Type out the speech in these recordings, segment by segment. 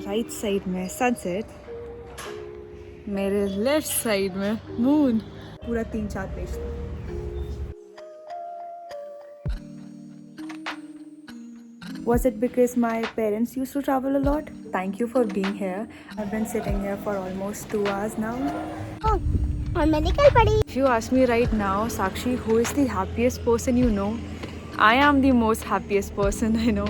Right side में sunset, मेरे left side में मून, पूरा 3-4 पेज था। Was it because my parents used to travel a lot? Thank you for being here. I've been sitting here for almost 2 hours now. और मैं निकल पड़ी। If you ask me right now, Sakshi, who is the happiest person you know? I am the most happiest person I know.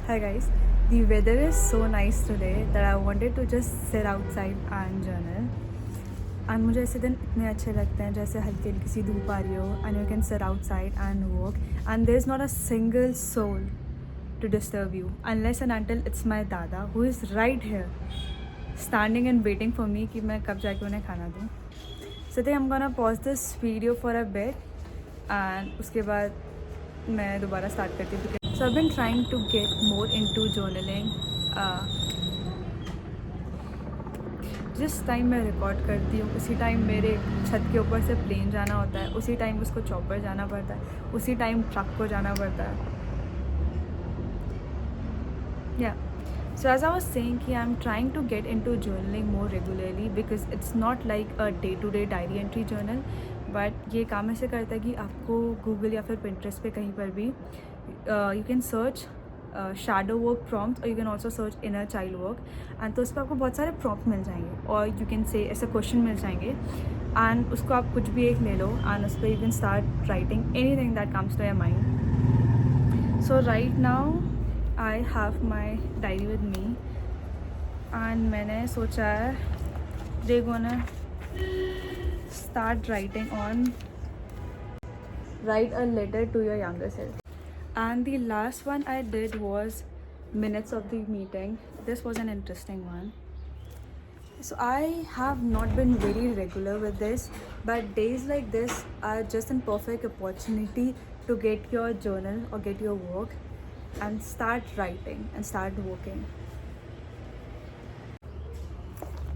Hi guys, the weather is so nice today that I wanted to just sit outside and journal. And मुझे ऐसे दिन इतने अच्छे लगते हैं जैसे हल्की हल्की सी धूप आ रही हो and you can sit outside and walk and there's not a single soul to disturb you unless and until it's my dada who is right here standing and waiting for me कि मैं कब जाके उन्हें खाना दूँ. So today I'm gonna pause this video for a bit and उसके बाद मैं दोबारा start करती हूँ. So I've been trying to get more into journaling. जिस टाइम मैं रिकॉर्ड करती हूँ उसी टाइम मेरे छत के ऊपर से प्लेन जाना होता है, उसी टाइम उसको चॉपर जाना पड़ता है, उसी टाइम ट्रक को जाना पड़ता है. Yeah. So as I was saying कि I'm trying to get into journaling more regularly because it's not like a day-to-day diary entry journal, but ये काम ऐसे करता है कि आपको Google या फिर Pinterest पे कहीं पर भी you can search shadow work prompts or you can also search inner child work and तो उस पर आपको बहुत सारे prompt मिल जाएंगे और you can say ऐसे question मिल जाएंगे and उसको आप कुछ भी एक ले लो and उस पर you can start writing anything that comes to your mind. So right now I have my diary with me and मैंने सोचा है we're gonna start writing on write a letter to your younger self. And the last one I did was minutes of the meeting. This was an interesting one. So I have not been very regular with this, but days like this are just a perfect opportunity to get your journal or get your work and start writing and start working.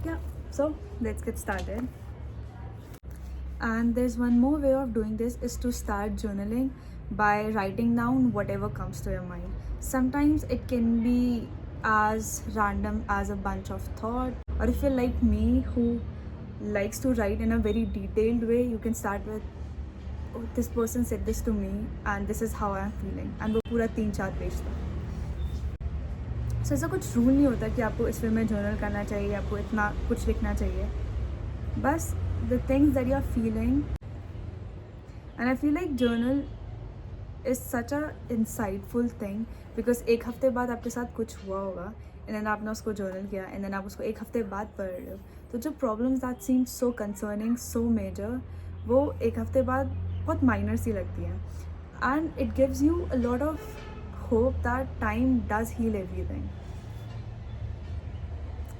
Yeah, so let's get started. And there's one more way of doing this is to start journaling by writing down whatever comes to your mind. Sometimes it can be as random as a bunch of thought, or if you're like me who likes to write in a very detailed way, you can start with, oh, this person said this to me and this is how I'm feeling, and वो पूरा 3-4 page था. So ऐसा कुछ rule नहीं होता कि आपको इस वे में जर्नल करना चाहिए, आपको इतना कुछ लिखना चाहिए. बस the things that you're feeling, and I feel like journal is such a insightful thing because एक हफ्ते बाद आपके साथ कुछ हुआ होगा and then आपने उसको journal किया and then आप उसको एक हफ्ते बाद पढ़ रहे हो, तो जो problems that seem so concerning, so major, वो एक हफ्ते बाद बहुत minor सी लगती हैं and it gives you a lot of hope that time does heal everything.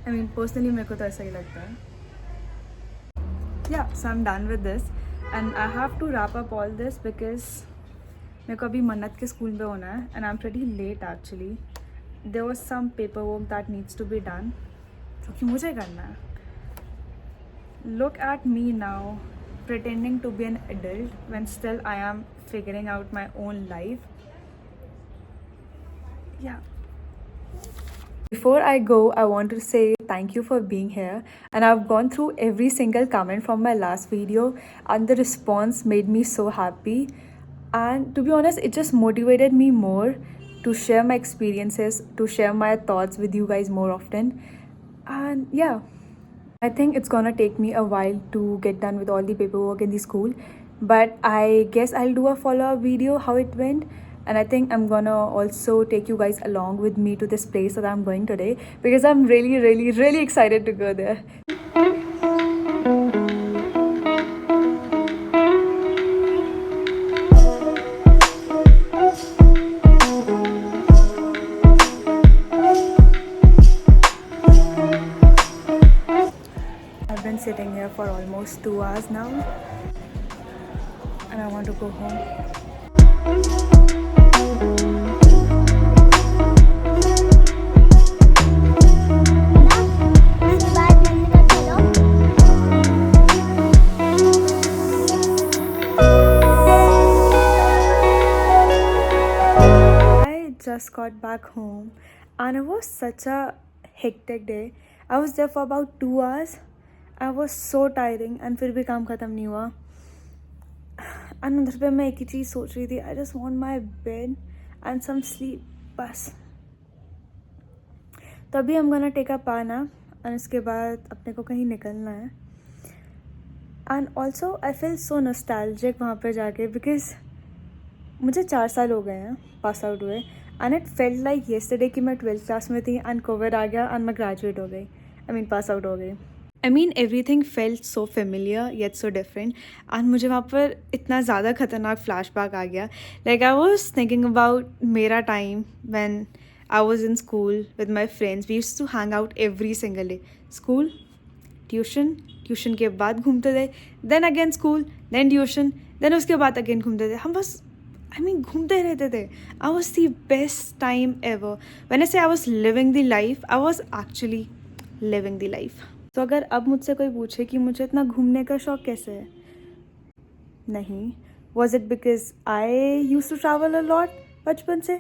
I mean personally मेरे को तो ऐसा ही लगता है. Yeah, so I'm done with this and I have to wrap up all this because मेरे को अभी मन्नत के स्कूल पे होना है and I'm pretty late actually. There was some paperwork that needs to be done जो कि मुझे करना है. Look at me now pretending to be an adult when still I am figuring out my own life. Yeah. Before I go, I want to say thank you for being here, and I've gone through every single comment from my last video and the response made me so happy, and to be honest it just motivated me more to share my experiences, to share my thoughts with you guys more often. And yeah, I think it's gonna take me a while to get done with all the paperwork in the school, but I guess I'll do a follow-up video how it went. And I think I'm gonna also take you guys along with me to this place that I'm going today because I'm really excited to go there. I've been sitting here for almost 2 hours now and I want to go home. just got back home and it was such a hectic day. I was there for about 2 hours. I was so tiring and फिर भी काम ख़त्म नहीं हुआ. And उधर पे मैं एक ही चीज़ सोच रही थी, I just want my bed and some sleep, बस. तभी I'm gonna take a power nap and उसके बाद अपने को कहीं निकलना है. And also I feel so nostalgic वहाँ पे जाके because मुझे 4 साल हो गए हैं पास आउट हुए. And it felt like yesterday कि मैं 12th क्लास में थी एंड कोविड आ गया एंड मैं ग्रेजुएट हो गई, पास आउट हो गई. Everything felt so familiar yet so different. And मुझे वहाँ पर इतना ज़्यादा खतरनाक फ्लैशबैक आ गया. Like I was thinking about मेरा time when I was in school with my friends. We used to hang out every single day. School, tuition के बाद घूमते थे, then again school, then tuition, then उसके बाद again घूमते थे. हम बस घूमते रहते थे. I was the best time ever. When I say I was living the life, I was actually living the life. तो अगर अब मुझसे कोई पूछे कि मुझे इतना घूमने का शौक कैसे है, नहीं. Was it because I use to travel a lot बचपन से?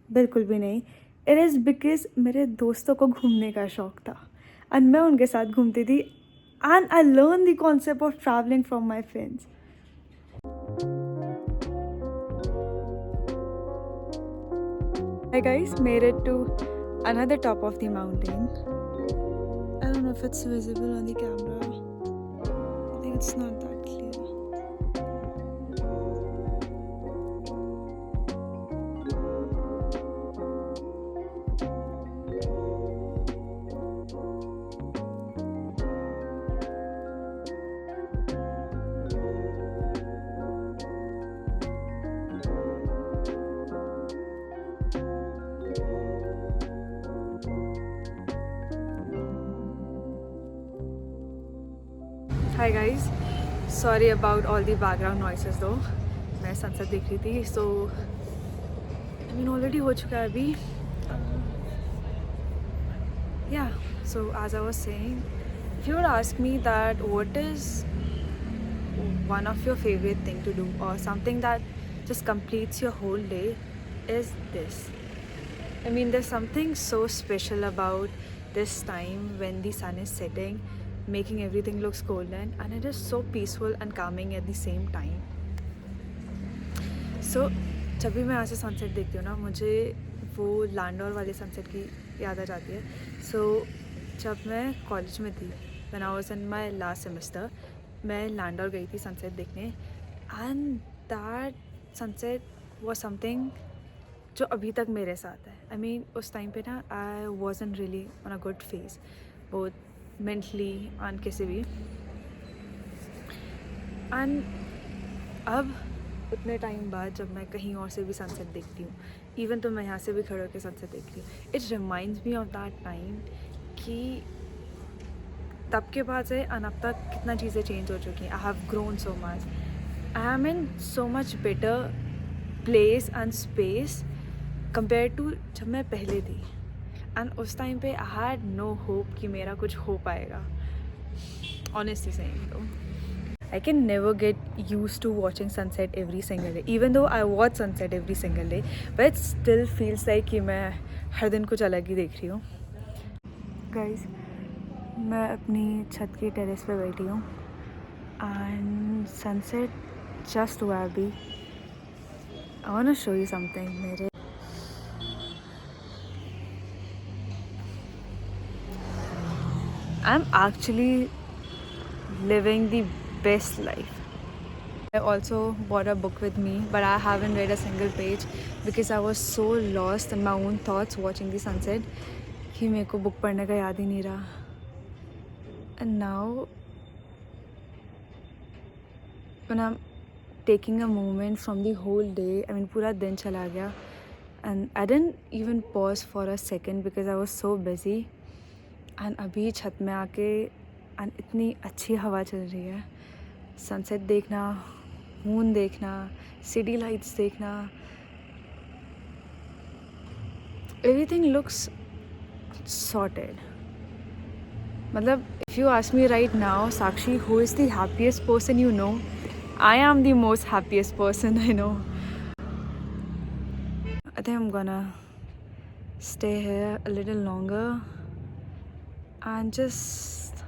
बिल्कुल भी नहीं. इट इज़ बिकॉज मेरे दोस्तों को घूमने का शौक था एंड मैं उनके साथ घूमती थी and I learn the concept of travelling from my friends. Hi guys, made it to another top of the mountain. I don't know if it's visible on the camera. I think it's not that clear. Hi guys, sorry about all the background noises though. मैं sunset देख रही थी, so already हो चुका है अभी. Yeah, so as I was saying, if you would ask me that what is one of your favorite thing to do or something that just completes your whole day, is this. There's something so special about this time when the sun is setting, making everything looks golden, and it is so peaceful and calming at the same time. So जब भी मैं यहाँ से sunset देखती हूँ ना, मुझे वो लैंडोर वाले सनसेट की याद आ जाती है. सो जब मैं कॉलेज में थी, when I was in my last semester, मैं लैंडोर गई थी सनसेट देखने. And that sunset was something जो अभी तक मेरे साथ है. उस टाइम पे ना I wasn't really on a good phase, both mentally and कैसे भी. एंड अब उतने टाइम बाद जब मैं कहीं और से भी सनसेट देखती हूँ, इवन तो मैं यहाँ से भी खड़े होकर सनसेट देखती हूँ, it reminds me of that time कि तब के बाद से अब तक कितना चीज़ें चेंज हो चुकी हैं. I have grown so much. I am in so much better place and space compare to जब मैं पहले थी. एंड उस टाइम पे आई हैड नो होप कि मेरा कुछ हो पाएगा. Honestly saying though, I can never get used to watching sunset every single day, even though I watch sunset every single day, but it still feels like कि मैं हर दिन कुछ अलग ही देख रही हूँ. Guys, मैं अपनी छत की टेरेस पे बैठी हूँ and sunset just हुआ अभी. I want to show you something. मेरे I'm actually living the best life. I also bought a book with me, but I haven't read a single page because I was so lost in my own thoughts watching the sunset कि मेरे को book पढ़ने का याद ही नहीं रहा. And now when I'm taking a moment from the whole day, पूरा दिन चला गया and I didn't even pause for a second because I was so busy. And अभी छत में आके and इतनी अच्छी हवा चल रही है, सनसेट देखना, मून देखना, सिटी लाइट्स देखना, एवरीथिंग लुक्स सॉर्टेड. मतलब if you ask me right now, Sakshi, who is the happiest person you know? I am the most happiest person I know. I think I'm gonna stay here a little longer and just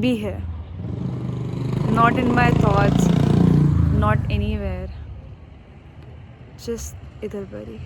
be here. Not in my thoughts, not anywhere. Just idhar bari.